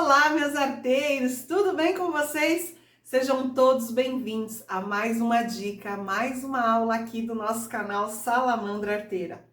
Olá, meus arteiros, tudo bem com vocês? Sejam todos bem-vindos a mais uma dica, mais uma aula aqui do nosso canal Salamandra Arteira.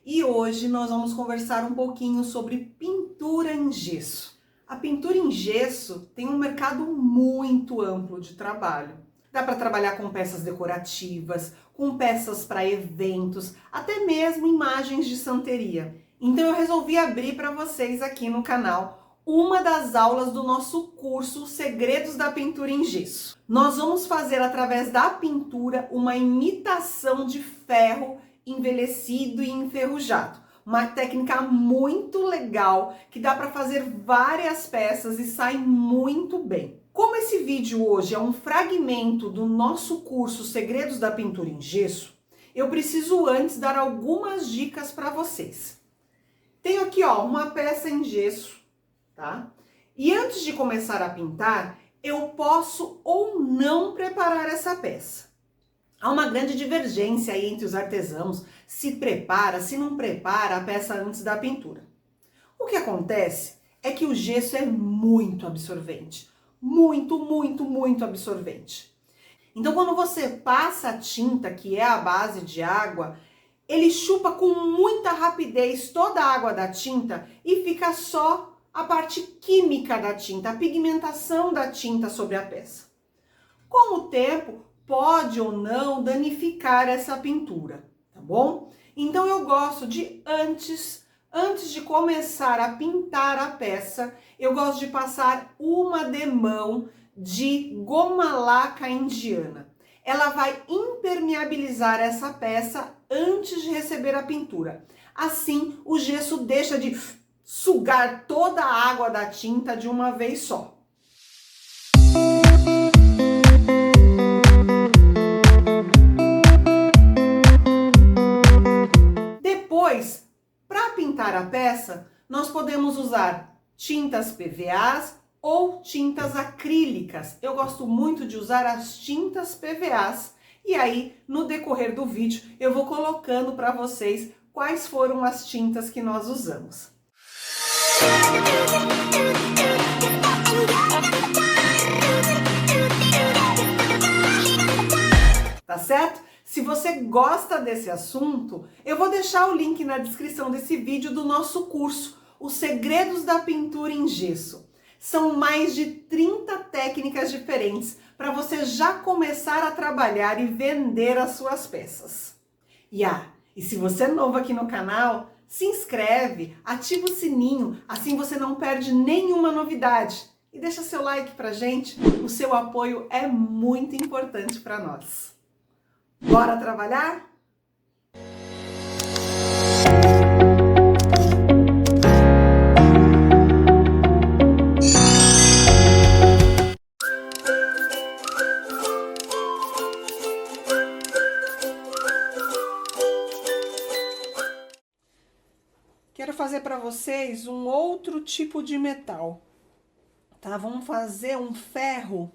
E hoje nós vamos conversar um pouquinho sobre pintura em gesso. A pintura em gesso tem um mercado muito amplo de trabalho. Dá para trabalhar com peças decorativas, com peças para eventos, até mesmo imagens de santeria. Então eu resolvi abrir para vocês aqui no canal uma das aulas do nosso curso Segredos da Pintura em Gesso. Nós vamos fazer através da pintura uma imitação de ferro envelhecido e enferrujado. Uma técnica muito legal que dá para fazer várias peças e sai muito bem. Como esse vídeo hoje é um fragmento do nosso curso Segredos da Pintura em Gesso, eu preciso antes dar algumas dicas para vocês. Tenho aqui uma peça em gesso, tá? E antes de começar a pintar, eu posso ou não preparar essa peça. Há uma grande divergência aí entre os artesãos, se prepara, se não prepara a peça antes da pintura. O que acontece é que o gesso é muito absorvente, muito absorvente. Então quando você passa a tinta, que é a base de água, ele chupa com muita rapidez toda a água da tinta e fica só a parte química da tinta, a pigmentação da tinta sobre a peça. Com o tempo, pode ou não danificar essa pintura, tá bom? Então eu gosto de, antes de começar a pintar a peça, eu gosto de passar uma demão de goma laca indiana. Ela vai impermeabilizar essa peça antes de receber a pintura. Assim, o gesso deixa de sugar toda a água da tinta de uma vez só. Depois, para pintar a peça, nós podemos usar tintas PVAs ou tintas acrílicas. Eu gosto muito de usar as tintas PVAs. E aí, no decorrer do vídeo, eu vou colocando para vocês quais foram as tintas que nós usamos. Tá certo? Se você gosta desse assunto, eu vou deixar o link na descrição desse vídeo do nosso curso, Os Segredos da Pintura em Gesso. São mais de 30 técnicas diferentes para você já começar a trabalhar e vender as suas peças. E se você é novo aqui no canal, se inscreve, ativa o sininho, assim você não perde nenhuma novidade. E deixa seu like pra gente, o seu apoio é muito importante para nós. Bora trabalhar? Quero fazer para vocês um outro tipo de metal, tá? Vamos fazer um ferro,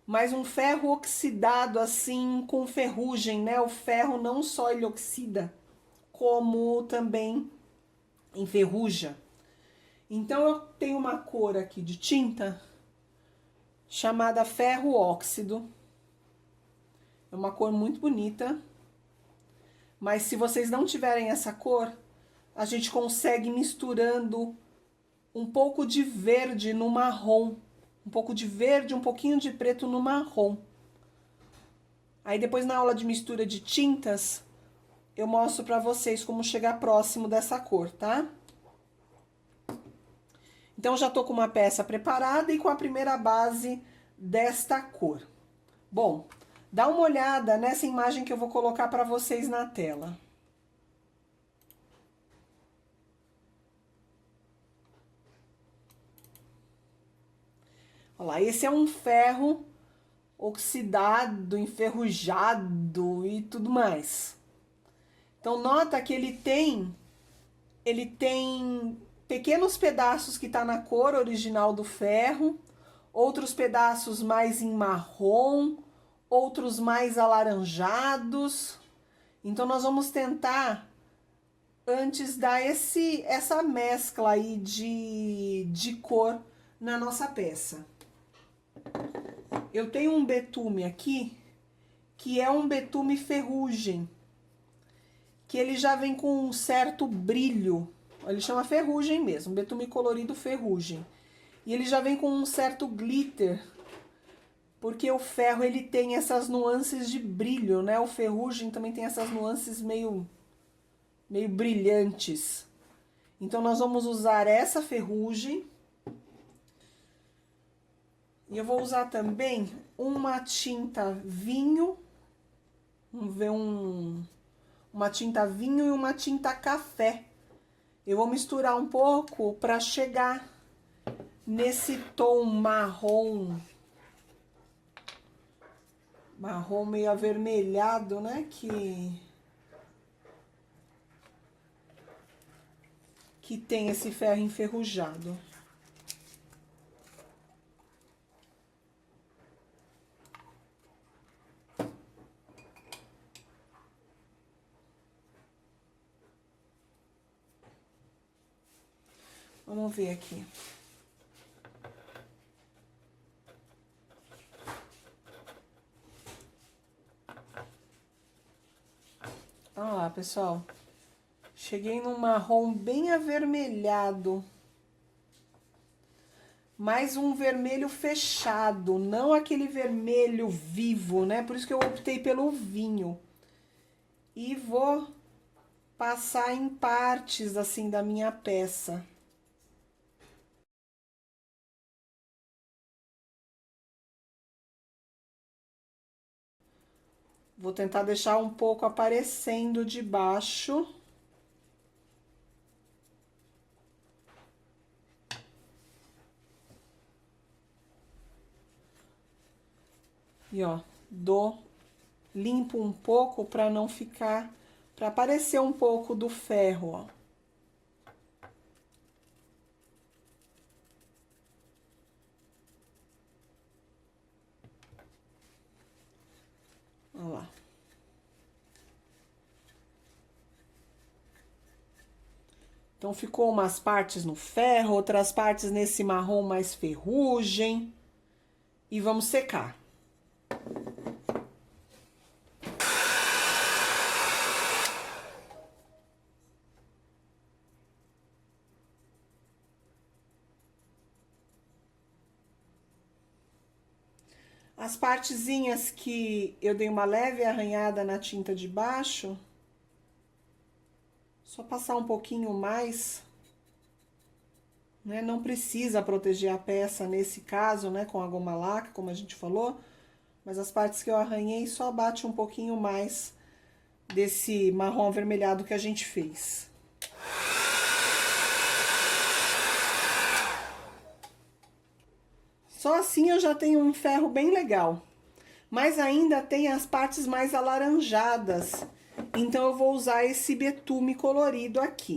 mas um ferro oxidado assim, com ferrugem, né? O ferro não só ele oxida, como também enferruja. Então eu tenho uma cor aqui de tinta chamada ferro óxido. É uma cor muito bonita, mas se vocês não tiverem essa cor, a gente consegue misturando um pouco de verde no marrom. Um pouco de verde, um pouquinho de preto no marrom. Aí depois na aula de mistura de tintas, eu mostro pra vocês como chegar próximo dessa cor, tá? Então já tô com uma peça preparada e com a primeira base desta cor. Bom, dá uma olhada nessa imagem que eu vou colocar pra vocês na tela. Olha lá, esse é um ferro oxidado, enferrujado e tudo mais. Então, nota que ele tem pequenos pedaços que tá na cor original do ferro, outros pedaços mais em marrom, outros mais alaranjados. Então, nós vamos tentar, antes, dar essa mescla aí de cor na nossa peça. Eu tenho um betume aqui, que é um betume ferrugem, que ele já vem com um certo brilho. Ele chama ferrugem mesmo, betume colorido ferrugem. E ele já vem com um certo glitter, porque o ferro ele tem essas nuances de brilho, né? O ferrugem também tem essas nuances meio brilhantes. Então, nós vamos usar essa ferrugem. E eu vou usar também uma tinta vinho. Vamos ver uma tinta vinho e uma tinta café. Eu vou misturar um pouco para chegar nesse tom marrom. Marrom meio avermelhado, né? Que tem esse ferro enferrujado. Vamos ver aqui. Olha lá, pessoal. Cheguei num marrom bem avermelhado. Mais um vermelho fechado, não aquele vermelho vivo, né? Por isso que eu optei pelo vinho. E vou passar em partes, assim, da minha peça. Vou tentar deixar um pouco aparecendo de baixo. E ó, limpo um pouco para não ficar, para aparecer um pouco do ferro, ó. Olha lá. Então, ficou umas partes no ferro, outras partes nesse marrom mais ferrugem. E vamos secar. As partezinhas que eu dei uma leve arranhada na tinta de baixo, só passar um pouquinho mais, né? Não precisa proteger a peça nesse caso, né, com a goma laca, como a gente falou, mas as partes que eu arranhei só bate um pouquinho mais desse marrom avermelhado que a gente fez. Só assim eu já tenho um ferro bem legal. Mas ainda tem as partes mais alaranjadas. Então, eu vou usar esse betume colorido aqui.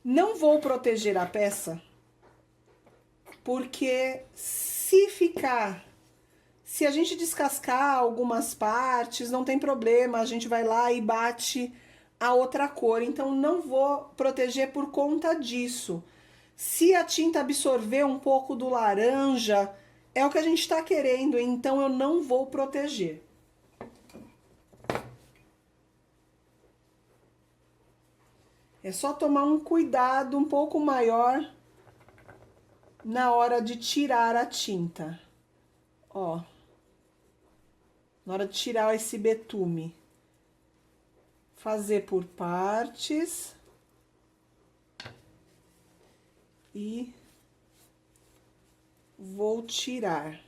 Não vou proteger a peça, porque se a gente descascar algumas partes, não tem problema, a gente vai lá e bate a outra cor. Então, não vou proteger por conta disso. Se a tinta absorver um pouco do laranja, é o que a gente está querendo, então eu não vou proteger. É só tomar um cuidado um pouco maior na hora de tirar a tinta. Ó, na hora de tirar esse betume. Fazer por partes. E vou tirar.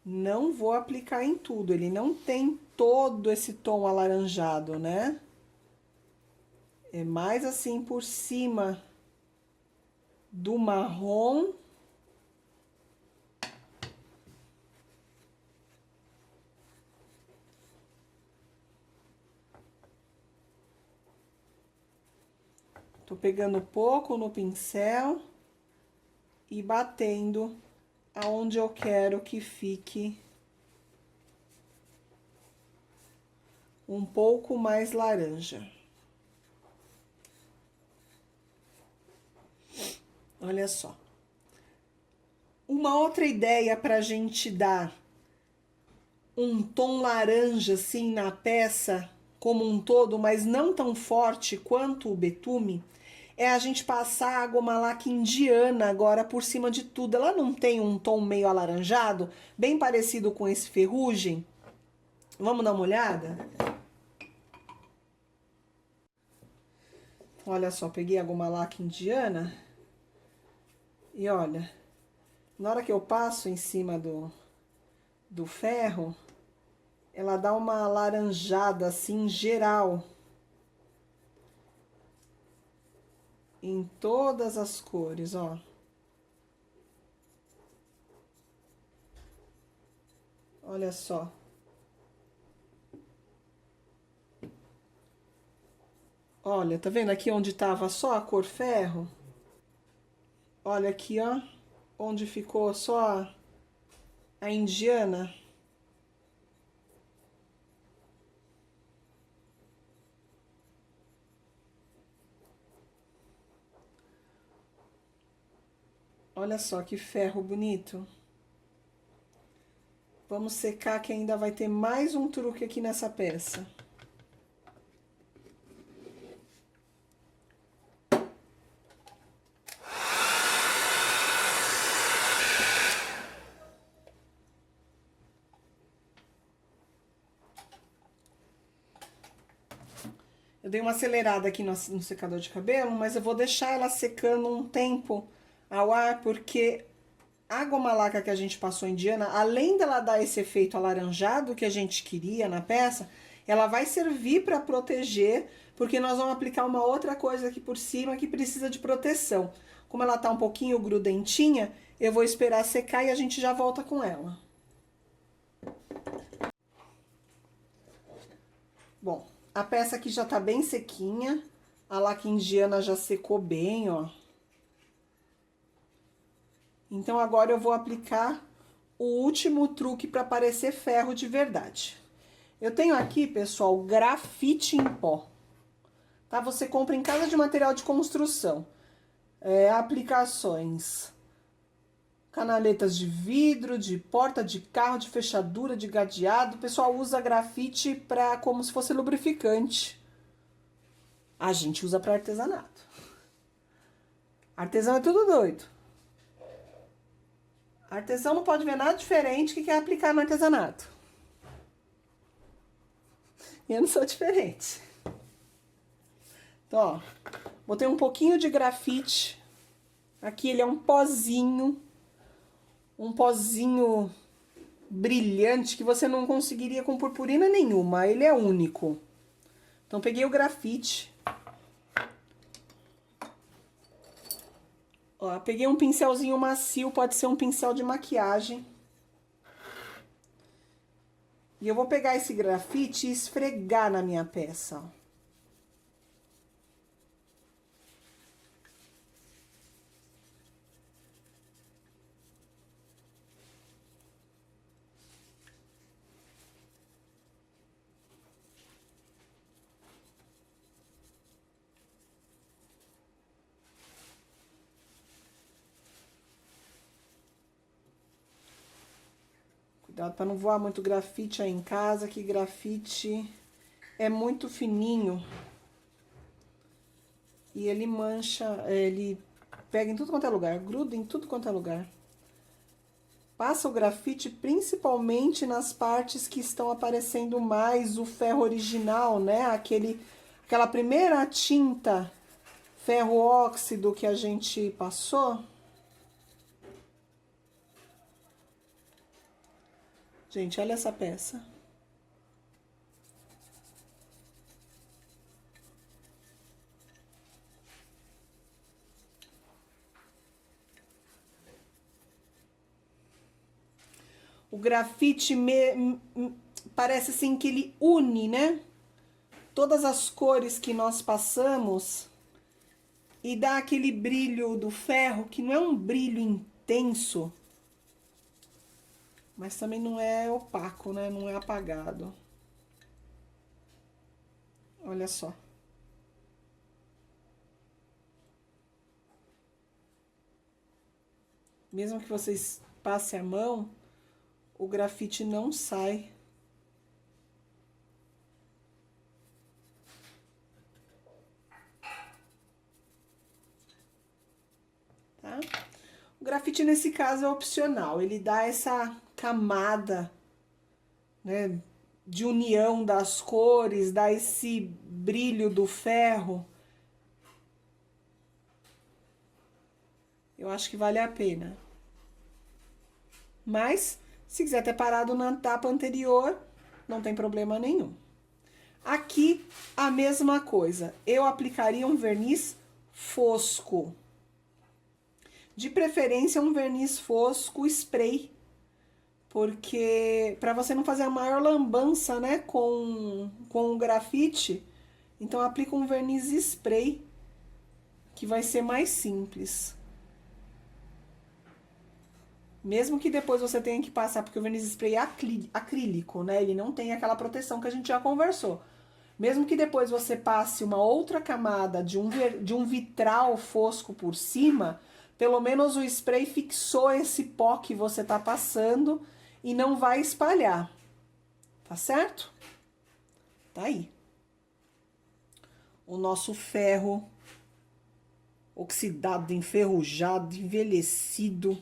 Não vou aplicar em tudo, ele não tem todo esse tom alaranjado, né? É mais assim por cima do marrom. Tô pegando pouco no pincel e batendo aonde eu quero que fique um pouco mais laranja. Olha só. Uma outra ideia para a gente dar um tom laranja assim na peça como um todo, mas não tão forte quanto o betume, é a gente passar a goma laca indiana agora por cima de tudo. Ela não tem um tom meio alaranjado, bem parecido com esse ferrugem? Vamos dar uma olhada? Olha só, peguei a goma laca indiana e olha, na hora que eu passo em cima do ferro, ela dá uma alaranjada assim geral em todas as cores, ó. Olha só. Olha, tá vendo aqui onde tava só a cor ferro? Olha aqui, ó, onde ficou só a indiana. Olha só que ferro bonito. Vamos secar que ainda vai ter mais um truque aqui nessa peça. Eu dei uma acelerada aqui no secador de cabelo, mas eu vou deixar ela secando um tempo ao ar, porque a goma laca que a gente passou indiana, além dela dar esse efeito alaranjado que a gente queria na peça, ela vai servir para proteger, porque nós vamos aplicar uma outra coisa aqui por cima que precisa de proteção. Como ela tá um pouquinho grudentinha, eu vou esperar secar e a gente já volta com ela. Bom, a peça aqui já tá bem sequinha, a laca indiana já secou bem, ó. Então, agora eu vou aplicar o último truque para parecer ferro de verdade. Eu tenho aqui, pessoal, grafite em pó. Tá? Você compra em casa de material de construção. Aplicações. Canaletas de vidro, de porta de carro, de fechadura, de cadeado. O pessoal usa grafite como se fosse lubrificante. A gente usa para artesanato. Artesão é tudo doido. Artesão não pode ver nada diferente que quer aplicar no artesanato. E eu não sou diferente. Então, ó, botei um pouquinho de grafite. Aqui ele é um pozinho brilhante que você não conseguiria com purpurina nenhuma. Ele é único. Então, peguei o grafite. Ó, peguei um pincelzinho macio, pode ser um pincel de maquiagem. E eu vou pegar esse grafite e esfregar na minha peça, ó. Cuidado para não voar muito grafite aí em casa, que grafite é muito fininho. E ele mancha, ele pega em tudo quanto é lugar, gruda em tudo quanto é lugar. Passa o grafite principalmente nas partes que estão aparecendo mais o ferro original, né? Aquela primeira tinta ferro óxido que a gente passou. Gente, olha essa peça. O grafite parece assim que ele une, né? Todas as cores que nós passamos e dá aquele brilho do ferro, que não é um brilho intenso, mas também não é opaco, né? Não é apagado. Olha só. Mesmo que vocês passem a mão, o grafite não sai. Tá? O grafite, nesse caso, é opcional. Ele dá essa camada, né, de união das cores, dá esse brilho do ferro. Eu acho que vale a pena. Mas, se quiser ter parado na etapa anterior, não tem problema nenhum. Aqui, a mesma coisa. Eu aplicaria um verniz fosco. De preferência, um verniz fosco spray. Porque, para você não fazer a maior lambança, né, com o grafite, então aplica um verniz spray, que vai ser mais simples. Mesmo que depois você tenha que passar, porque o verniz spray é acrílico, né? Ele não tem aquela proteção que a gente já conversou. Mesmo que depois você passe uma outra camada de um vitral fosco por cima, pelo menos o spray fixou esse pó que você tá passando e não vai espalhar. Tá certo? Tá aí. O nosso ferro oxidado, enferrujado, envelhecido.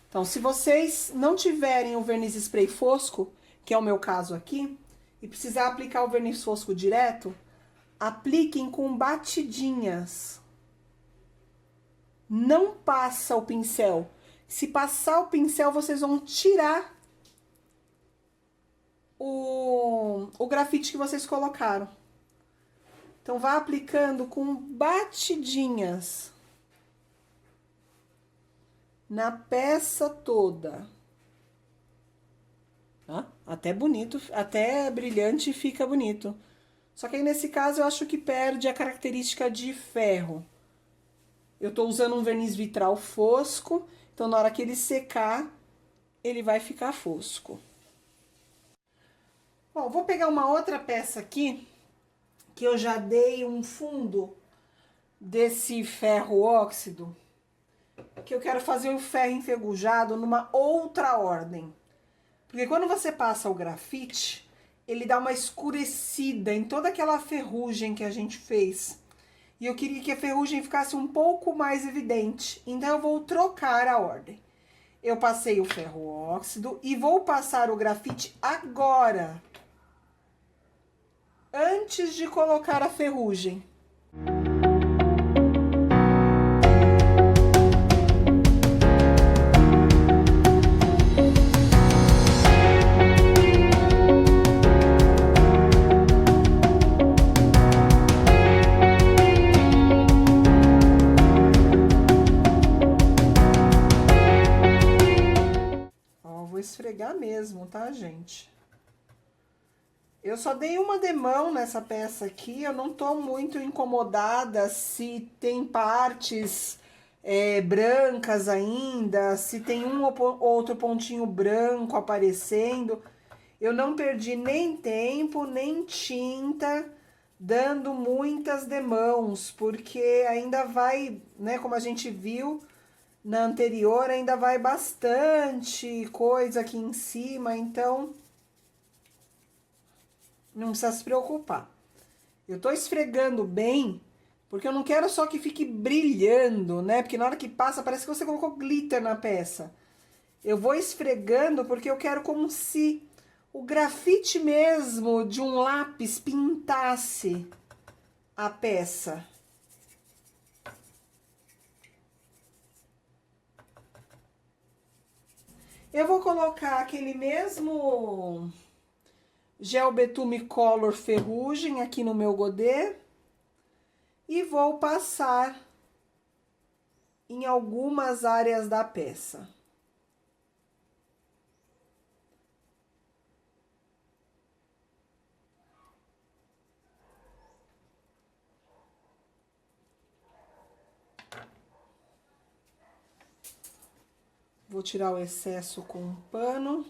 Então, se vocês não tiverem o verniz spray fosco, que é o meu caso aqui, e precisar aplicar o verniz fosco direto, apliquem com batidinhas. Não passa o pincel. Se passar o pincel, vocês vão tirar o grafite que vocês colocaram. Então, vá aplicando com batidinhas na peça toda. Tá? Até bonito, até brilhante fica bonito. Só que aí nesse caso eu acho que perde a característica de ferro. Eu tô usando um verniz vitral fosco, então na hora que ele secar, ele vai ficar fosco. Bom, vou pegar uma outra peça aqui, que eu já dei um fundo desse ferro óxido, que eu quero fazer o ferro enferrujado numa outra ordem. Porque quando você passa o grafite, ele dá uma escurecida em toda aquela ferrugem que a gente fez. E eu queria que a ferrugem ficasse um pouco mais evidente. Então, eu vou trocar a ordem. Eu passei o ferro óxido e vou passar o grafite agora, antes de colocar a ferrugem. Esfregar mesmo, tá, gente? Eu só dei uma demão nessa peça aqui, eu não tô muito incomodada se tem partes brancas ainda, se tem um ou outro pontinho branco aparecendo. Eu não perdi nem tempo, nem tinta, dando muitas demãos, porque ainda vai, né, como a gente viu na anterior, ainda vai bastante coisa aqui em cima, então não precisa se preocupar. Eu tô esfregando bem, porque eu não quero só que fique brilhando, né? Porque na hora que passa, parece que você colocou glitter na peça. Eu vou esfregando porque eu quero como se o grafite mesmo de um lápis pintasse a peça. Eu vou colocar aquele mesmo gel betume color ferrugem aqui no meu godê e vou passar em algumas áreas da peça. Vou tirar o excesso com um pano.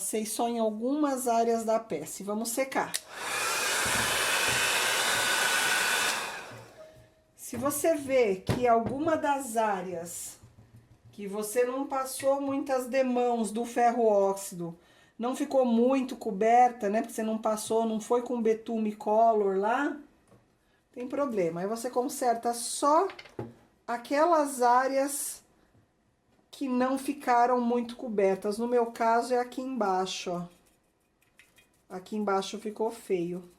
passei só em algumas áreas da peça. E vamos secar. Se você vê que alguma das áreas que você não passou muitas demãos do ferro óxido, não ficou muito coberta, né? Porque você não passou, não foi com betume color lá, tem problema. Aí você conserta só aquelas áreas que não ficaram muito cobertas. No meu caso é aqui embaixo, ó. Aqui embaixo ficou feio.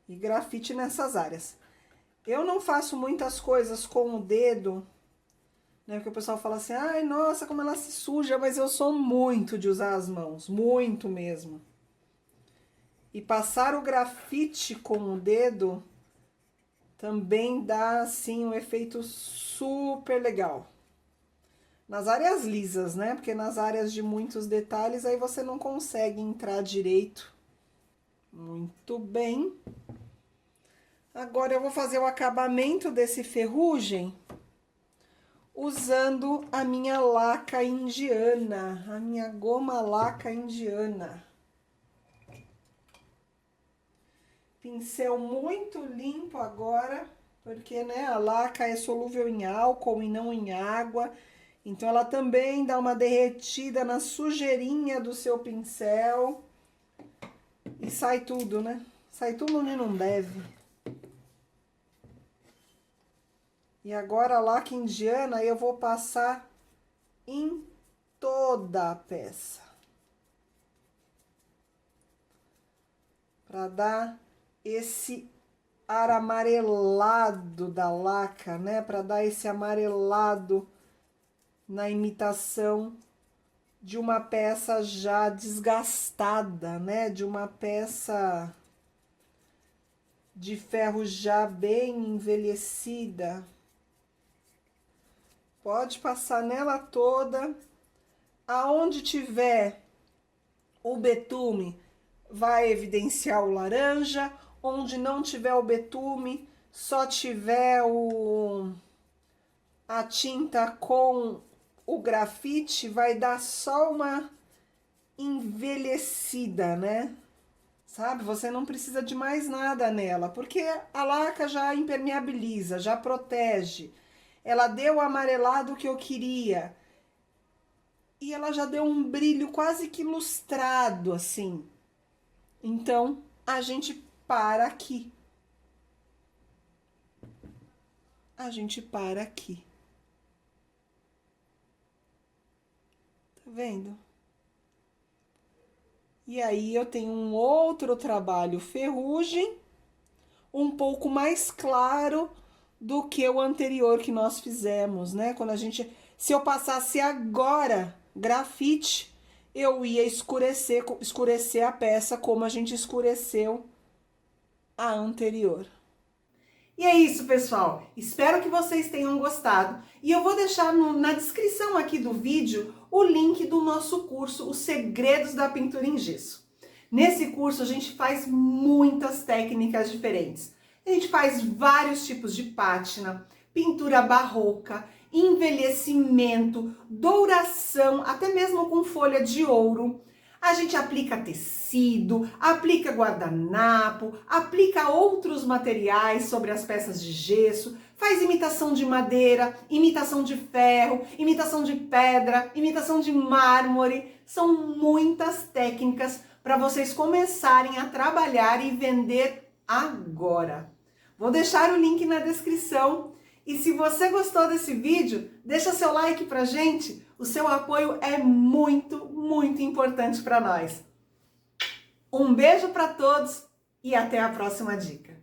E grafite nessas áreas. Eu não faço muitas coisas com o dedo, né? Porque o pessoal fala assim, ai, nossa, como ela se suja, mas eu sou muito de usar as mãos, muito mesmo. E passar o grafite com o dedo também dá, assim, um efeito super legal. Nas áreas lisas, né? Porque nas áreas de muitos detalhes, aí você não consegue entrar direito. Muito bem. Agora eu vou fazer o acabamento desse ferrugem usando a minha laca indiana, a minha goma laca indiana. Pincel muito limpo agora, porque, né, a laca é solúvel em álcool e não em água. Então, ela também dá uma derretida na sujeirinha do seu pincel. E sai tudo, né? Sai tudo onde não deve. E agora a laca indiana eu vou passar em toda a peça. Para dar esse ar amarelado da laca, né? Para dar esse amarelado na imitação de uma peça já desgastada, né? De uma peça de ferro já bem envelhecida. Pode passar nela toda. Aonde tiver o betume, vai evidenciar o laranja. Onde não tiver o betume, só tiver a tinta com o grafite, vai dar só uma envelhecida, né? Sabe? Você não precisa de mais nada nela, porque a laca já impermeabiliza, já protege. Ela deu o amarelado que eu queria. E ela já deu um brilho quase que lustrado, assim. Então, a gente para aqui. A gente para aqui. Tá vendo? E aí, eu tenho um outro trabalho ferrugem, um pouco mais claro do que o anterior que nós fizemos, né? Quando a gente... Se eu passasse agora grafite, eu ia escurecer a peça como a gente escureceu a anterior. E é isso, pessoal. Espero que vocês tenham gostado. E eu vou deixar na descrição aqui do vídeo o link do nosso curso, Os Segredos da Pintura em Gesso. Nesse curso, a gente faz muitas técnicas diferentes. A gente faz vários tipos de pátina, pintura barroca, envelhecimento, douração, até mesmo com folha de ouro. A gente aplica tecido, aplica guardanapo, aplica outros materiais sobre as peças de gesso, faz imitação de madeira, imitação de ferro, imitação de pedra, imitação de mármore. São muitas técnicas para vocês começarem a trabalhar e vender agora. Vou deixar o link na descrição. E se você gostou desse vídeo, deixa seu like pra gente. O seu apoio é muito, muito importante para nós. Um beijo para todos e até a próxima dica.